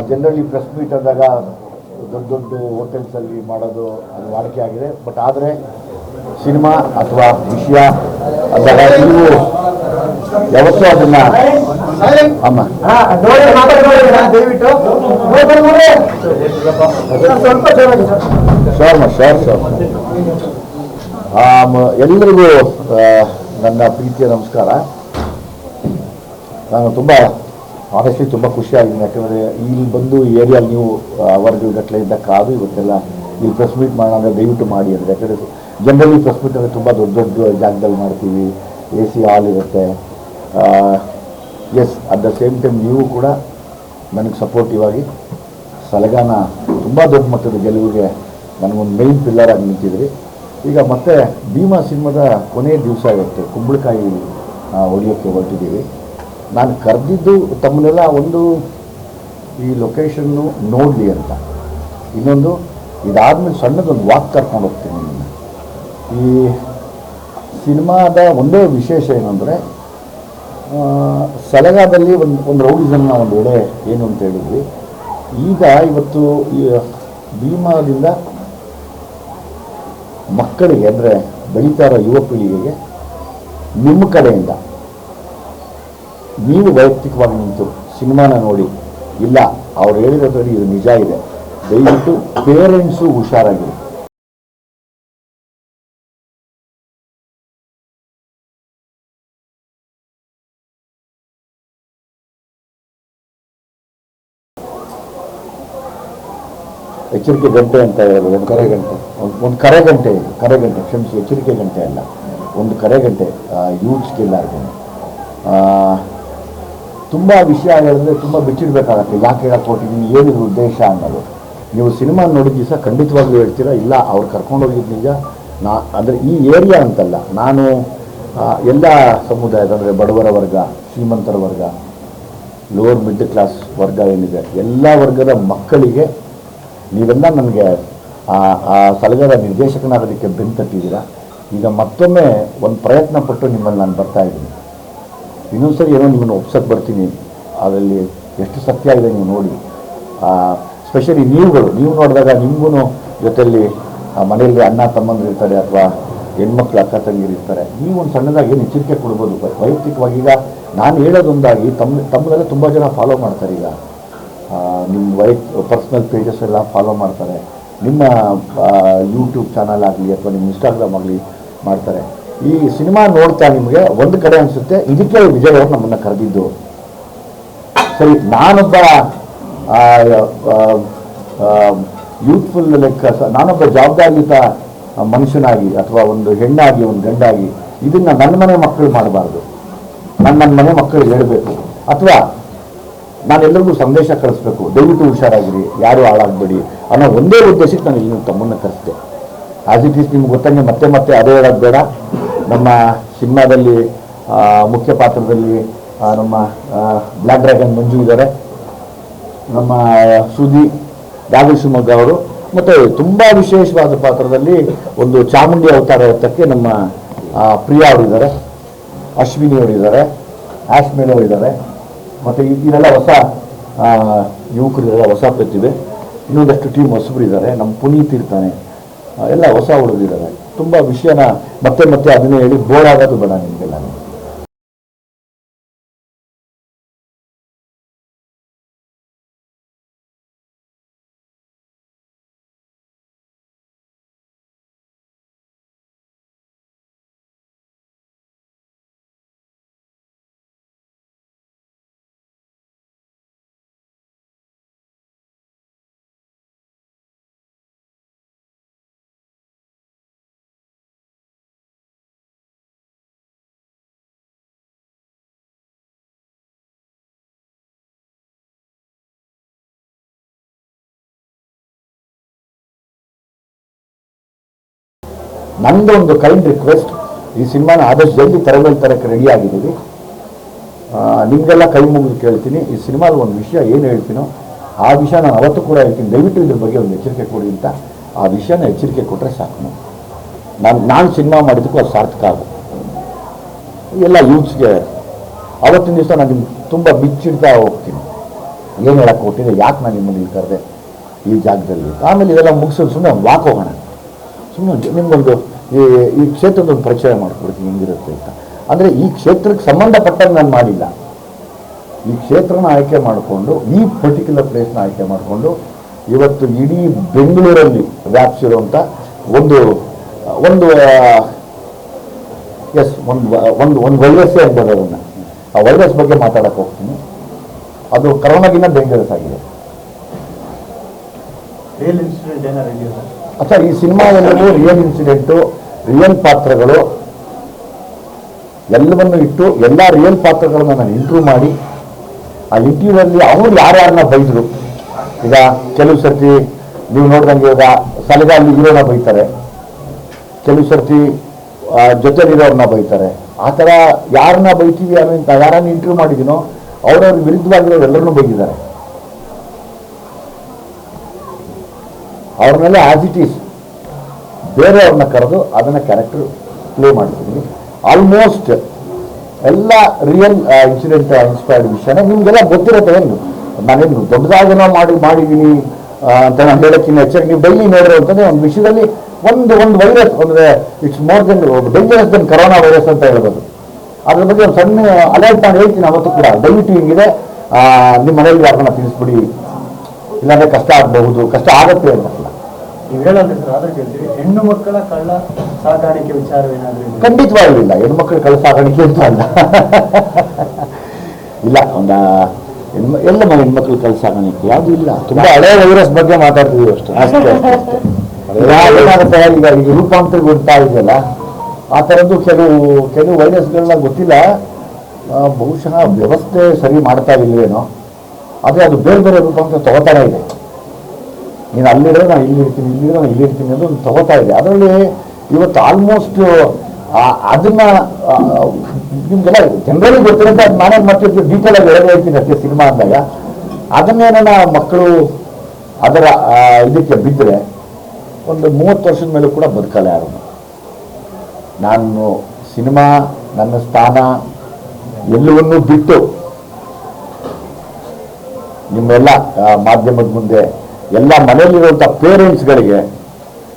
Generally press meet ಆದಾಗ ದೊಡ್ಡ ದೊಡ್ಡ ಹೋಟೆಲ್ಸಲ್ಲಿ ಮಾಡೋದು ಅದು ವಾಡಿಕೆ ಆಗಿದೆ. ಬಟ್ ಆದರೆ ಸಿನಿಮಾ ಅಥವಾ ವಿಷಯ ಅಂದಾಗ ನೀವು ಯಾವತ್ತೂ ಅದನ್ನ ಅಮ್ಮ ಎಲ್ಲರಿಗೂ ನನ್ನ ಪ್ರೀತಿಯ ನಮಸ್ಕಾರ. ನಾನು ತುಂಬ ಆನೆಸ್ಟ್ಲಿ ತುಂಬ ಖುಷಿಯಾಗಿದ್ದೀನಿ. ಯಾಕಂದರೆ ಇಲ್ಲಿ ಬಂದು ಏರಿಯಾ ನೀವು ವರ್ಗಗಟ್ಟಲೆ ಇದ್ದ ಕಾದು ಇವತ್ತೆಲ್ಲ ಇಲ್ಲಿ ಪ್ರೆಸ್ ಮೀಟ್ ಮಾಡೋಣ ಅಂದರೆ ದಯವಿಟ್ಟು ಮಾಡಿ ಅಂದರೆ, ಯಾಕಂದರೆ ಜನರಲಿ ಪ್ರೆಸ್ ಮೀಟ್ ಅಂದರೆ ತುಂಬ ದೊಡ್ಡ ದೊಡ್ಡ ಜಾಗದಲ್ಲಿ ಮಾಡ್ತೀವಿ, AC ಹಾಲ್ ಇರುತ್ತೆ. Yes, at the same time ನೀವು ಕೂಡ ನನಗೆ ಸಪೋರ್ಟಿವ್ ಆಗಿ ಸಲಗಾನ ತುಂಬ ದೊಡ್ಡ ಮಟ್ಟದ ಗೆಲುವಿಗೆ ನನಗೊಂದು ಮೈನ್ ಪಿಲ್ಲರ್ ಆಗಿ ನಿಂತಿದ್ರಿ. ಈಗ ಮತ್ತೆ ಭೀಮಾ ಸಿನಿಮಾದ ಕೊನೆಯ ದಿವಸ ಇವತ್ತು ಕುಂಬಳಕಾಯಿ ಹೊಡೆಯೋಕ್ಕೆ ಹೊರಟಿದ್ದೀವಿ. ನಾನು ಕರೆದಿದ್ದು ತಮ್ಮನ್ನೆಲ್ಲ ಒಂದು ಈ ಲೊಕೇಶನ್ನು ನೋಡಲಿ ಅಂತ, ಇನ್ನೊಂದು ಇದಾದಮೇಲೆ ಸಣ್ಣದೊಂದು ವಾಕ್ ಕರ್ಕೊಂಡು ಹೋಗ್ತೀನಿ ನಿಮ್ಮನ್ನು. ಈ ಸಿನಿಮಾದ ಒಂದೇ ವಿಶೇಷ ಏನಂದರೆ ಸಲಗಾದಲ್ಲಿ ಒಂದು ರೌಡಿಸಮ್ನ ಒಂದು ಎಡೆ ಏನು ಅಂತ ಹೇಳಿದ್ವಿ. ಈಗ ಇವತ್ತು ಈ ಭೀಮಾದಿಂದ ಮಕ್ಕಳಿಗೆ ಅಂದರೆ ಬೆಳೀತಾ ಇರೋ ಯುವ ಪೀಳಿಗೆಗೆ ನಿಮ್ಮ ಕಡೆಯಿಂದ ನೀವು ವೈಯಕ್ತಿಕವಾಗಿ ನಿಂತು ಸಿನಿಮಾನ ನೋಡಿ, ಇಲ್ಲ ಅವ್ರು ಹೇಳಿರೋದ್ರಲ್ಲಿ ಇದು ನಿಜ ಇದೆ, ದಯವಿಟ್ಟು ಪೇರೆಂಟ್ಸು ಹುಷಾರಾಗಿರಿ. ಎಚ್ಚರಿಕೆ ಗಂಟೆ ಅಂತ ಹೇಳ್ಬೋದು, ಒಂದು ಕರೆ ಗಂಟೆ, ಒಂದು ಕರೆ ಗಂಟೆ ಕ್ಷಮಿಸಿ, ಎಚ್ಚರಿಕೆ ಗಂಟೆ ಅಲ್ಲ, ಒಂದು ಕರೆ ಗಂಟೆ ಯೂತ್ಸ್ಗೆಲ್ಲರಿಗೂ. ತುಂಬ ವಿಷಯ ಹೇಳಿದ್ರೆ ತುಂಬ ಬಿಚ್ಚಿಡಬೇಕಾಗತ್ತೆ, ಯಾಕೆ ಹೇಳಕ್ಕೆ ಹೊರಟಿದ್ದೀನಿ, ಏನಿದೆ ಉದ್ದೇಶ ಅನ್ನೋದು. ನೀವು ಸಿನಿಮಾ ನೋಡಿದ ದಿವಸ ಖಂಡಿತವಾಗ್ಲೂ ಹೇಳ್ತೀರಾ, ಇಲ್ಲ ಅವ್ರು ಕರ್ಕೊಂಡೋಗಿದ್ದು ನಿಜ. ಅಂದರೆ ಈ ಏರಿಯಾ ಅಂತಲ್ಲ, ನಾನು ಎಲ್ಲ ಸಮುದಾಯದ ಅಂದರೆ ಬಡವರ ವರ್ಗ, ಶ್ರೀಮಂತರ ವರ್ಗ, ಲೋವರ್ ಮಿಡ್ಲ್ ಕ್ಲಾಸ್ ವರ್ಗ ಏನಿದೆ, ಎಲ್ಲ ವರ್ಗದ ಮಕ್ಕಳಿಗೆ ನೀವೆಲ್ಲ ನನಗೆ ಆ ಸಲಗದ ನಿರ್ದೇಶಕನಾಗೋದಕ್ಕೆ ಬೆಂತಟ್ಟಿದ್ದೀರಾ. ಈಗ ಮತ್ತೊಮ್ಮೆ ಒಂದು ಪ್ರಯತ್ನ ಪಟ್ಟು ನಿಮ್ಮಲ್ಲಿ ನಾನು ಬರ್ತಾ ಇದ್ದೀನಿ. ಇನ್ನೊಂದು ಸರಿ ಏನೋ ನಿಮ್ಮನ್ನು ಒಪ್ಸಕ್ಕೆ ಬರ್ತೀನಿ, ಅದರಲ್ಲಿ ಎಷ್ಟು ಸತ್ಯ ಇದೆ ನೀವು ನೋಡಿ. ಸ್ಪೆಷಲಿ ನೀವು ನೋಡಿದಾಗ ನಿಮಗೂ ಜೊತೆಯಲ್ಲಿ ಮನೆಯಲ್ಲಿ ಅಣ್ಣ ತಮ್ಮಂದಿರು ಇರ್ತಾರೆ ಅಥವಾ ಹೆಣ್ಮಕ್ಳು ಅಕ್ಕ ತಂಗಿರು ಇರ್ತಾರೆ. ನೀವು ಒಂದು ಸಣ್ಣದಾಗಿ ಏನು ಎಚ್ಚರಿಕೆ ಕೊಡ್ಬೋದು ವೈಯಕ್ತಿಕವಾಗಿ. ಈಗ ನಾನು ಹೇಳೋದೊಂದಾಗಿ ತಮ್ಮದೆಲ್ಲ ತುಂಬ ಜನ ಫಾಲೋ ಮಾಡ್ತಾರೆ. ಈಗ ನಿಮ್ಮ ಪರ್ಸ್ನಲ್ ಪೇಜಸ್ ಎಲ್ಲ ಫಾಲೋ ಮಾಡ್ತಾರೆ, ನಿಮ್ಮ ಯೂಟ್ಯೂಬ್ ಚಾನಲ್ ಆಗಲಿ ಅಥವಾ ನಿಮ್ಮ ಇನ್ಸ್ಟಾಗ್ರಾಮ್ ಆಗಲಿ ಮಾಡ್ತಾರೆ. ಈ ಸಿನಿಮಾ ನೋಡ್ತಾ ನಿಮಗೆ ಒಂದು ಕಡೆ ಅನಿಸುತ್ತೆ, ಇದಕ್ಕೆ ವಿಜಯ್ ಅವರು ನಮ್ಮನ್ನು ಕರೆದಿದ್ದು. ಸರಿ, ನಾನೊಬ್ಬ ಯೂತ್ಫುಲ್ ಲೈಕ್ ನಾನೊಬ್ಬ ಜವಾಬ್ದಾರಿಯುತ ಮನುಷ್ಯನಾಗಿ ಅಥವಾ ಒಂದು ಹೆಣ್ಣಾಗಿ ಒಂದು ಗಂಡಾಗಿ ಇದನ್ನು ನನ್ನ ಮನೆ ಮಕ್ಕಳು ಮಾಡಬಾರ್ದು, ನನ್ನ ಮನೆ ಮಕ್ಕಳು ಹೇಳಬೇಕು, ಅಥವಾ ನಾನೆಲ್ಲರಿಗೂ ಸಂದೇಶ ಕಳಿಸ್ಬೇಕು, ದಯವಿಟ್ಟು ಹುಷಾರಾಗಿರಿ, ಯಾರೂ ಹಾಳಾಗಬೇಡಿ ಅನ್ನೋ ಒಂದೇ ಉದ್ದೇಶಕ್ಕೆ ನಾನು ಇಲ್ಲಿ ತಮ್ಮನ್ನು ಕರೆಸಿದೆ. ಆಸ್ ಇಟ್ ಈಸ್ ನಿಮ್ಗೆ ಗೊತ್ತಂಗೆ ಮತ್ತೆ ಅದೇ ಹೇಳೋದು ಬೇಡ. ನಮ್ಮ ಸಿನಿಮಾದಲ್ಲಿ ಮುಖ್ಯ ಪಾತ್ರದಲ್ಲಿ ನಮ್ಮ ಬ್ಲ್ಯಾಕ್ ಡ್ರ್ಯಾಗನ್ ಮಂಜು ಇದ್ದಾರೆ, ನಮ್ಮ ಸುದಿ ರಾಘವ್ ಶಿವಮೊಗ್ಗ ಅವರು, ಮತ್ತು ತುಂಬ ವಿಶೇಷವಾದ ಪಾತ್ರದಲ್ಲಿ ಒಂದು ಚಾಮುಂಡಿ ಅವತಾರ ಹೊತ್ತಕ್ಕೆ ನಮ್ಮ ಪ್ರಿಯಾ ಅವರಿದ್ದಾರೆ, ಅಶ್ವಿನಿ ಅವರಿದ್ದಾರೆ, ಆಶ್ಮೇಲ್ ಅವರಿದ್ದಾರೆ, ಮತ್ತು ಇದೆಲ್ಲ ಹೊಸ ಯುವಕರಿದ್ದಾರೆ, ಹೊಸ ಪ್ರತಿಭೆ. ಇನ್ನೊಂದಷ್ಟು ಟೀಮ್ ಹೊಸಬರಿದ್ದಾರೆ, ನಮ್ಮ ಪುನೀತ್ ಇರ್ತಾನೆ, ಎಲ್ಲ ಹೊಸ ಹುಡುಗರಿದ್ದಾರೆ. ತುಂಬ ವಿಷಯನ ಮತ್ತೆ ಅದನ್ನೇ ಹೇಳಿ ಬೋರ್ ಆಗೋದು ಬೇಡ ನಿಮಗೆಲ್ಲ. ನಂದೊಂದು ಕೈಂಡ್ ರಿಕ್ವೆಸ್ಟ್, ಈ ಸಿನಿಮಾನ ಆದಷ್ಟು ಜಲ್ದಿ ತೆರೆಮೇಲೆ ತರಕ್ಕೆ ರೆಡಿ ಆಗಿದ್ದೀವಿ. ನಿಮಗೆಲ್ಲ ಕೈ ಮುಗಿದು ಕೇಳ್ತೀನಿ, ಈ ಸಿನಿಮಾದ ಒಂದು ವಿಷಯ ಏನು ಹೇಳ್ತೀನೋ ಆ ವಿಷಯ ನಾನು ಅವತ್ತು ಕೂಡ ಹೇಳ್ತೀನಿ, ದಯವಿಟ್ಟು ಇದ್ರ ಬಗ್ಗೆ ಒಂದು ಎಚ್ಚರಿಕೆ ಕೊಡಿ ಅಂತ. ಆ ವಿಷಯನ ಎಚ್ಚರಿಕೆ ಕೊಟ್ಟರೆ ಸಾಕು. ನಾನು ಸಿನಿಮಾ ಮಾಡಿದ್ದಕ್ಕೂ ಅದು ಸಾರ್ಥಕ ಆಗುತ್ತೆ. ಎಲ್ಲ ಯೂತ್ಸ್ಗೆ ಅವತ್ತಿನ ದಿವಸ ನಾನು ತುಂಬ ಬಿಚ್ಚಿಡ್ತಾ ಹೋಗ್ತೀನಿ. ಏನು ಹೇಳಕ್ಕೆ ಕೊಟ್ಟಿದೆ, ಯಾಕೆ ನಾನು ನಿಮ್ಮನ್ನು ಇಲ್ಲಿ ಕರೆದೆ ಈ ಜಾಗದಲ್ಲಿ. ಆಮೇಲೆ ಇದೆಲ್ಲ ಮುಗಿಸೋದು ಸುಮ್ಮನೆ ಒಂದು ವಾಕ್ ಹೋಗೋಣ, ಸುಮ್ಮನೆ ನಿಮ್ಗೊಂದು ಈ ಕ್ಷೇತ್ರದೊಂದು ಪರಿಚಯ ಮಾಡಿಕೊಡ್ತೀನಿ ಹೆಂಗಿರುತ್ತೆ ಅಂತ. ಅಂದರೆ ಈ ಕ್ಷೇತ್ರಕ್ಕೆ ಸಂಬಂಧಪಟ್ಟಂಗೆ ನಾನು ಮಾಡಿಲ್ಲ, ಈ ಕ್ಷೇತ್ರನ ಆಯ್ಕೆ ಮಾಡಿಕೊಂಡು ಈ ಪರ್ಟಿಕ್ಯುಲರ್ ಪ್ಲೇಸ್ನ ಆಯ್ಕೆ ಮಾಡಿಕೊಂಡು ಇವತ್ತು ಇಡೀ ಬೆಂಗಳೂರಲ್ಲಿ ವ್ಯಾಪಿಸಿರುವಂಥ ಒಂದು ಒಂದು ಎಸ್ ಒಂದು ವೈರಸ್ಸೇ ಆಗ್ಬೋದು ಅದನ್ನು. ಆ ವೈರಸ್ ಬಗ್ಗೆ ಮಾತಾಡಕ್ಕೆ ಹೋಗ್ತೀನಿ. ಅದು ಕರೋನಾಗಿನ್ನ ಡೇಂಜರಸ್ ಆಗಿದೆ. ಅಚ್ಚಾ, ಈ ಸಿನಿಮಾದಲ್ಲೂ ರಿಯಲ್ ಇನ್ಸಿಡೆಂಟು, ರಿಯಲ್ ಪಾತ್ರಗಳು ಎಲ್ಲವನ್ನು ಇಟ್ಟು ಎಲ್ಲ ರಿಯಲ್ ಪಾತ್ರಗಳನ್ನ ನಾನು ಇಂಟ್ರ್ಯೂ ಮಾಡಿ ಆ ಇಂಟರ್ವ್ಯೂವಲ್ಲಿ ಅವ್ರು ಯಾರ್ಯಾರನ್ನ ಬೈದರು. ಈಗ ಕೆಲವು ಸರ್ತಿ ನೀವು ನೋಡ್ದಂಗೆ ಇವಾಗ ಸಲಗಾಲಿ ಹೀರೋನ ಬೈತಾರೆ, ಕೆಲವು ಸರ್ತಿ ಜೊತೆಲಿರೋರನ್ನ ಬೈತಾರೆ. ಆ ಥರ ಯಾರನ್ನ ಬೈತೀವಿ ಅಂತ ಯಾರನ್ನ ಇಂಟರ್ವ್ಯೂ ಮಾಡಿದ್ದೀನೋ ಅವ್ರವ್ರ ವಿರುದ್ಧವಾಗಿರೋ ಎಲ್ಲರನ್ನೂ ಬೈದಿದ್ದಾರೆ. ಅವ್ರನ್ನೆಲ್ಲ ಆಸ್ ಇಟ್ ಈಸ್ ಬೇರೆಯವ್ರನ್ನ ಕರೆದು ಅದನ್ನು ಕ್ಯಾರೆಕ್ಟರ್ ಪ್ಲೇ ಮಾಡ್ತಿದ್ದೀನಿ. ಆಲ್ಮೋಸ್ಟ್ ಎಲ್ಲ ರಿಯಲ್ ಇನ್ಸಿಡೆಂಟ್ ಇನ್ಸ್ಪೈರ್ಡ್ ವಿಷಯನೇ ನಿಮಗೆಲ್ಲ ಗೊತ್ತಿರುತ್ತೆ. ಏನು ನಾನೇನು ದೊಡ್ಡದಾಗೇನೋ ಮಾಡಿದ್ದೀನಿ ಅಂತ ನಾನು ಹೇಳೋಕ್ಕಿಂತ ಹೆಚ್ಚಾಗಿ ನೀವು ಡೈಲಿ ನೋಡಿರೋ ಅಂತಂದರೆ ಒಂದು ವಿಷಯದಲ್ಲಿ ಒಂದು ವೈರಸ್ ಅಂದರೆ it's more than dangerous than corona virus ಅಂತ ಹೇಳ್ಬೋದು. ಅದ್ರ ಬಗ್ಗೆ ಒಂದು ಸಣ್ಣ ಅಲರ್ಟ್ ಮಾಡಿ ಹೇಳ್ತೀನಿ ಅವತ್ತು ಕೂಡ. ದಯವಿಟ್ಟು ಹಿಂಗಿದೆ, ನಿಮ್ಮ ಮನೆಯಲ್ಲಿ ಯಾರನ್ನ ತಿಳಿಸ್ಬಿಡಿ, ಇಲ್ಲಾಂದರೆ ಕಷ್ಟ ಆಗಬಹುದು, ಕಷ್ಟ ಆಗುತ್ತೆ ಅಂತಲ್ಲ. ನೀವು ಹೇಳೋದು ಸರ್, ಆದ್ರೆ ಕೇಳ್ತೀವಿ, ಹೆಣ್ಣು ಮಕ್ಕಳ ಕಳ್ಳ ಸಾಗಾಣಿಕೆ ವಿಚಾರವೇನಾದರೂ ಖಂಡಿತವಾಗಲಿಲ್ಲ. ಹೆಣ್ಮಕ್ಳ ಕಳ್ಳ ಸಾಗಾಣಿಕೆ ಅಂತ ಅಲ್ಲ, ಇಲ್ಲ. ಒಂದು ಎಲ್ಲ ಹೆಣ್ಮಕ್ಳು ಕಳ್ಳ ಸಾಗಾಣಿಕೆ ಯಾವುದು ಇಲ್ಲ. ತುಂಬ ಹಳೆ ವೈರಸ್ ಬಗ್ಗೆ ಮಾತಾಡ್ತೀವಿ ಅಷ್ಟೇ. ಏನಾಗುತ್ತೆ ಈಗ ರೂಪಾಂತರ ಗೊತ್ತಾ ಇದೆಯಲ್ಲ, ಆ ಥರದ್ದು ಕೆಲವು ವೈರಸ್ಗಳನ್ನ ಗೊತ್ತಿಲ್ಲ. ಬಹುಶಃ ವ್ಯವಸ್ಥೆ ಸರಿ ಮಾಡ್ತಾ ಇಲ್ವೇನೋ, ಆದರೆ ಅದು ಬೇರೆ ಬೇರೆ ರೂಪಾಂತರ ತಗೋತಾನೆ ಇದೆ. ನೀನು ಅಲ್ಲಿರೋ ನಾನು ಇಲ್ಲಿರ್ತೀನಿ, ಇಲ್ಲಿರೋ ನಾನು ಇಲ್ಲಿರ್ತೀನಿ ಅನ್ನೋದು ಒಂದು ತಗೋತಾ ಇದೆ. ಅದರಲ್ಲಿ ಇವತ್ತು ಆಲ್ಮೋಸ್ಟ್ ಅದನ್ನು ನಿಮಗೆಲ್ಲ ಜನರಲಿ ಗೊತ್ತಿರೋಂಥ ಅದು ನಾನೇನು ಮಾಡ್ತಿರ್ತೀವಿ ಡೀಟೇಲ್ ಆಗಿ ಹೇಳ್ತೀನಿ ಅಷ್ಟೇ. ಸಿನಿಮಾ ಅಂದಾಗ ಅದನ್ನೇನ ಮಕ್ಕಳು ಅದರ ಇದಕ್ಕೆ ಬಿದ್ದರೆ ಒಂದು 30 ವರ್ಷದ ಮೇಲೂ ಕೂಡ ಬದುಕಲ್ಲ ಯಾರು. ನಾನು ಸಿನಿಮಾ ನನ್ನ ಸ್ಥಾನ ಎಲ್ಲವನ್ನೂ ಬಿಟ್ಟು ನಿಮ್ಮೆಲ್ಲ ಮಾಧ್ಯಮದ ಮುಂದೆ ಎಲ್ಲ ಮನೆಯಲ್ಲಿರುವಂಥ ಪೇರೆಂಟ್ಸ್ಗಳಿಗೆ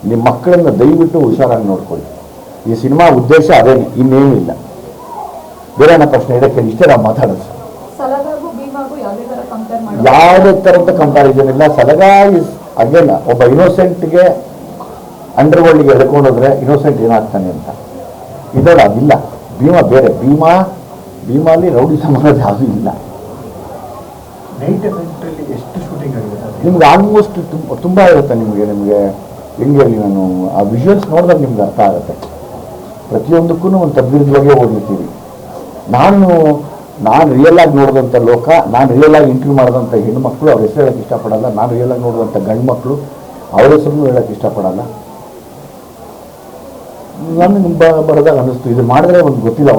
ನಿಮ್ಮ ಮಕ್ಕಳನ್ನು ದಯವಿಟ್ಟು ಹುಷಾರಾಗಿ ನೋಡ್ಕೊಳ್ಳಿ. ಈ ಸಿನಿಮಾ ಉದ್ದೇಶ ಅದೇನೆ, ಇನ್ನೇನು ಇಲ್ಲ. ಬೇರೆ ಏನೋ ಪ್ರಶ್ನೆ ಇದಕ್ಕೆ ಇಷ್ಟೇ ನಾವು ಮಾತಾಡೋದು. ಯಾವುದೇ ಥರದ ಕಂಪ್ಯಾರಿಸನ್ ಇಲ್ಲ. ಸಲಗಾ ಇಸ್ ಅಗೇನ್ ಒಬ್ಬ ಇನ್ನೋಸೆಂಟ್ಗೆ ಅಂಡರ್ವರ್ಲ್ಡ್ಗೆ ಎಳ್ಕೊಂಡೋದ್ರೆ ಇನ್ನೋಸೆಂಟ್ ಏನಾಗ್ತಾನೆ ಅಂತ. ಇದರ ಅದಿಲ್ಲ. ಭೀಮಾ ಬೇರೆ. ಭೀಮಾಲಿ ರೌಡಿ ಸಮಾಜ ಯಾವುದೂ ಇಲ್ಲ. ನಿಮ್ಗೆ ಆಲ್ಮೋಸ್ಟ್ ತುಂಬ ಇರುತ್ತೆ. ನಿಮಗೆ ಹೆಂಗೆ ಹೇಳಿ, ನಾನು ಆ ವಿಜುವಲ್ಸ್ ನೋಡಿದಾಗ ನಿಮ್ಗೆ ಅರ್ಥ ಆಗುತ್ತೆ. ಪ್ರತಿಯೊಂದಕ್ಕೂ ಒಂದು ತದ್ವಿರುದ್ಧವಾಗೇ ಓದಿರ್ತೀವಿ. ನಾನು ರಿಯಲ್ ಆಗಿ ನೋಡಿದಂಥ ಲೋಕ, ನಾನು ರಿಯಲ್ ಆಗಿ ಇಂಟರ್ವ್ಯೂ ಮಾಡಿದಂಥ ಹೆಣ್ಮಕ್ಳು ಅವ್ರ ಹೆಸರು ಹೇಳೋಕ್ಕೆ ಇಷ್ಟಪಡಲ್ಲ. ನಾನು ರಿಯಲ್ ಆಗಿ ನೋಡಿದಂಥ ಗಂಡು ಮಕ್ಕಳು ಅವ್ರ ಹೆಸರನ್ನು ಹೇಳೋಕ್ಕೆ ಇಷ್ಟಪಡಲ್ಲ. ನನಗೆ ಬರೋದಾಗ ಅನ್ನಿಸ್ತು, ಇದು ಮಾಡಿದ್ರೆ ಒಂದು ಗೊತ್ತಿಲ್ಲ,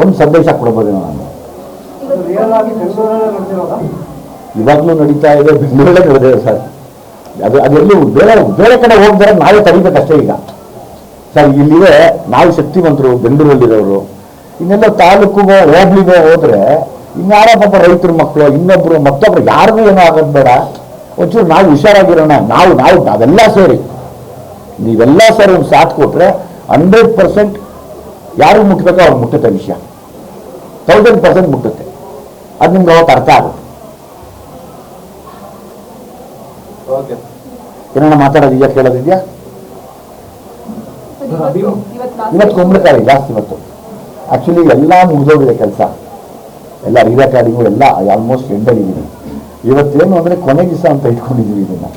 ಒಂದು ಸಂದೇಶ ಕೊಡ್ಬೋದೇನೋ. ನಾನು ಇವಾಗಲೂ ನಡೀತಾ ಇದೆ, ಬೆಂಗಳೂರಲ್ಲೇ ನಡೆದಿದೆ ಸರ್. ಅದೆಲ್ಲೂ ಬೇರೆ ಕಡೆ ಹೋಗ್ತಾರೆ, ನಾವೇ ತಡಿಬೇಕಷ್ಟೇ. ಈಗ ಸರ್ ಇಲ್ಲಿವೆ ನಾವು ಶಕ್ತಿವಂತರು ಬೆಂಗಳೂರಲ್ಲಿರೋರು. ಇನ್ನೆಲ್ಲ ತಾಲೂಕಿಗೋ ಹೋಬ್ಳಿಗೋ ಹೋದ್ರೆ ಇನ್ಯಾರೋ ಪಾಪ ರೈತರ ಮಕ್ಕಳು ಇನ್ನೊಬ್ರು ಮತ್ತೊಬ್ರು ಯಾರಿಗೂ ಏನೋ ಆಗೋದು ಬೇಡ. ಒಂಚೂರು ನಾವು ಹುಷಾರಾಗಿರೋಣ. ನಾವೆಲ್ಲ ಸೇರಿ ನೀವೆಲ್ಲ ಸೇರಿ ಒಂದು ಸಾಥ್ ಕೊಟ್ರೆ 100% ಯಾರು ಮುಟ್ಟಬೇಕೋ ಅವ್ರು ಮುಟ್ಟುತ್ತೆ. ವಿಷಯ 1000% ಮುಟ್ಟುತ್ತೆ. ಅದು ನಿಮ್ಗೆ ಅವತ್ತು ಅರ್ಥ ಆಗುತ್ತೆ. ಏನಾರ ಮಾತಾಡೋದಿದೆಯಾ, ಕೇಳೋದಿದೆಯಾ? ಇವತ್ತು ಕುಂಬಳಕಾಯಿ ಜಾಸ್ತಿ. ಇವತ್ತು ಆ್ಯಕ್ಚುಲಿ ಎಲ್ಲ ಮುಗಿದೋಗಿದೆ ಕೆಲಸ, ಎಲ್ಲ ರೀರೆಕಾರ್ಡಿಂಗು ಎಲ್ಲ ಆಲ್ಮೋಸ್ಟ್ ಎಂಡಲ್ಲಿದ್ದೀನಿ. ಇವತ್ತೇನು ಅಂದರೆ ಕೊನೆ ದಿವಸ ಅಂತ ಇಟ್ಕೊಂಡಿದ್ದೀವಿ ಇದನ್ನು.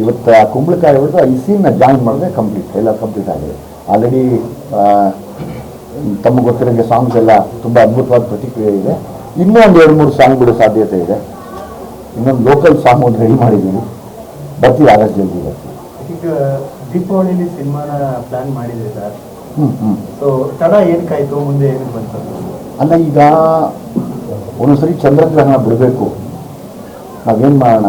ಇವತ್ತು ಕುಂಬಳಕಾಯಿ ಹೊಡೆದು ಈ ಸೀನ್ನ ಜಾಯಿನ್ ಮಾಡಿದ್ರೆ ಎಲ್ಲ ಕಂಪ್ಲೀಟ್ ಆಗಿದೆ. ಆಲ್ರೆಡಿ ತಮಗೆ ಗೊತ್ತಿರೋಂಗೆ ಸಾಂಗ್ಸ್ ಎಲ್ಲ ತುಂಬ ಅದ್ಭುತವಾದ ಪ್ರತಿಕ್ರಿಯೆ ಇದೆ. ಇನ್ನೂ ಒಂದು 2-3 ಸಾಂಗ್ ಬಿಡೋ ಸಾಧ್ಯತೆ ಇದೆ. ಇನ್ನೊಂದು ಲೋಕಲ್ ಸಾಂಗ್ ಒಂದು ರೆಡಿ ಮಾಡಿದ್ದೀವಿ, ಬರ್ತೀವಿ ಆಗಸ್ಟ್ ಜಲ್ದಿ ಬರ್ತೀವಿ. ಈಗ ದೀಪಾವಳಿಲಿ ಸಿನಿಮಾನ ಪ್ಲಾನ್ ಮಾಡಿದ್ರಿ ಸರ್. ಸೊ ತಡ ಏನಕ್ಕಾಯ್ತು, ಮುಂದೆ ಏನಕ್ಕೆ ಬಂತು? ಅಲ್ಲ, ಈಗ ಒಂದೊಂದ್ಸರಿ ಚಂದ್ರಗ್ರಹಣ ಬಿಡಬೇಕು, ನಾವೇನು ಮಾಡೋಣ?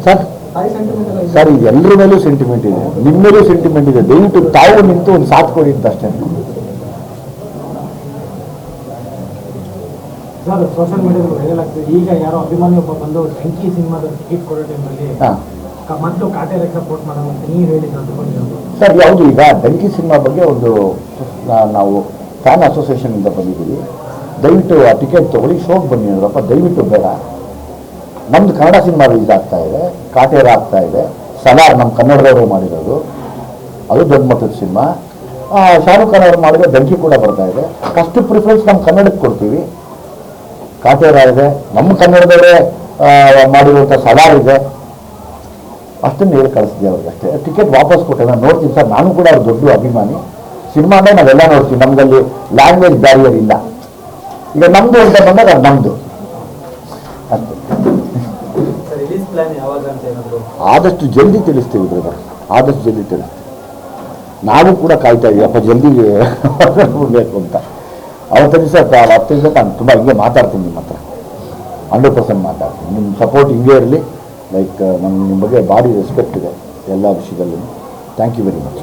ಸರ್ ಸರ್ ಇದು ಎಲ್ಲರ ಮೇಲೂ ಸೆಂಟಿಮೆಂಟ್ ಇದೆ, ನಿಮ್ಮ ಮೇಲೂ ಸೆಂಟಿಮೆಂಟ್ ಇದೆ. ದಯವಿಟ್ಟು ತಾವು ನಿಂತು ಒಂದು ಸಾಥ್ ಕೊಡಿ ಅಂತ ಅಷ್ಟೇ. ಸರ್ ಸೋಷಿಯಲ್ ಮೀಡಿಯಾದಲ್ಲಿ ವೈರಲ್ ಆಗ್ತದೆ. ಈಗ ಯಾರೋ ಅಭಿಮಾನಿ ಒಬ್ಬ ಬಂದು ಬೆಂಕಿ ಸಿನಿಮಾದ ಟಿಕೆಟ್ ಕೊಡೋ ಟೈಮಲ್ಲಿ ಮತ್ತು ಕಾಟೇರ ಸಪೋರ್ಟ್ ಮಾಡೋದು ಅಂತ ನೀವು ಹೇಳಿದ್ರು ಸರ್. ಯಾವುದು ಈಗ ಬೆಂಕಿ ಸಿನಿಮಾ ಬಗ್ಗೆ ಒಂದು ನಾವು ಫ್ಯಾನ್ ಅಸೋಸಿಯೇಷನಿಂದ ಬಂದಿದ್ದೀವಿ. ದಯವಿಟ್ಟು ಆ ಟಿಕೆಟ್ ತೊಗೊಳ್ಳಿ, ಶೋಗೆ ಬನ್ನಿ ಅಂದ್ರಪ್ಪ. ದಯವಿಟ್ಟು ಬೇಡ, ನಮ್ಮದು ಕನ್ನಡ ಸಿನಿಮಾ ರಿಲೀಸ್ ಆಗ್ತಾ ಇದೆ, ಕಾಟೇರ ಆಗ್ತಾ ಇದೆ, ಸಲಾರ್ ನಮ್ಮ ಕನ್ನಡದವರು ಮಾಡಿರೋದು, ಅದು ದೊಡ್ಡ ಮಟ್ಟದ ಸಿನಿಮಾ. ಶಾರುಖ್ ಖಾನ್ ಅವರು ಮಾಡಿದ್ರೆ ಬೆಂಕಿ ಕೂಡ ಬರ್ತಾ ಇದೆ. ಫಸ್ಟ್ ಪ್ರಿಫರೆನ್ಸ್ ನಮ್ಮ ಕನ್ನಡಕ್ಕೆ ಕೊಡ್ತೀವಿ. ಕಾಟೇರ ಇದೆ, ನಮ್ಮ ಕನ್ನಡದವರೇ ಮಾಡಿರುವಂಥ ಸಲಾರ್ ಇದೆ, ಅಷ್ಟನ್ನು ಹೇಳಿ ಕಳಿಸ್ತೀವಿ ಅವ್ರಿಗಷ್ಟೇ. ಟಿಕೆಟ್ ವಾಪಸ್ ಕೊಟ್ಟೆ ನಾನು ನೋಡ್ತೀನಿ ಸರ್. ನಾನು ಕೂಡ ಅವ್ರ ದೊಡ್ಡ ಅಭಿಮಾನಿ. ಸಿನಿಮಾ ಅಂದರೆ ನಾವೆಲ್ಲ ನೋಡ್ತೀವಿ, ನಮಗಲ್ಲಿ ಲ್ಯಾಂಗ್ವೇಜ್ ಬ್ಯಾರಿಯರ್ ಇಲ್ಲ. ಈಗ ನಮ್ಮದು ಅಂತ ಬಂದಾಗ ಅದು ನಮ್ಮದು ಅಷ್ಟೇ. ಆದಷ್ಟು ಜಲ್ದಿ ತಿಳಿಸ್ತೀವಿ ಬ್ರದರ್, ಆದಷ್ಟು ಜಲ್ದಿ ತಿಳಿಸ್ತೀವಿ. ನಾವು ಕೂಡ ಕಾಯ್ತಾ ಇದ್ದೀವಿ ಅಪ್ಪ ಜಲ್ದಿ ಹೋಗಬೇಕು ಅಂತ. ಅವತ್ತು ದಿವಸ 10 ದಿವಸ ನಾನು ತುಂಬ ಹಿಂಗೆ ಮಾತಾಡ್ತೀನಿ ನಿಮ್ಮ ಹತ್ರ, 100% ಮಾತಾಡ್ತೀನಿ. ನಿಮ್ಮ ಸಪೋರ್ಟ್ ಹಿಂಗೆ ಇರಲಿ. ಲೈಕ್ ನಿಮ್ಮ ಬಗ್ಗೆ ಭಾರಿ ರೆಸ್ಪೆಕ್ಟ್ ಇದೆ ಎಲ್ಲ ವಿಷಯದಲ್ಲೂ. Thank you very much.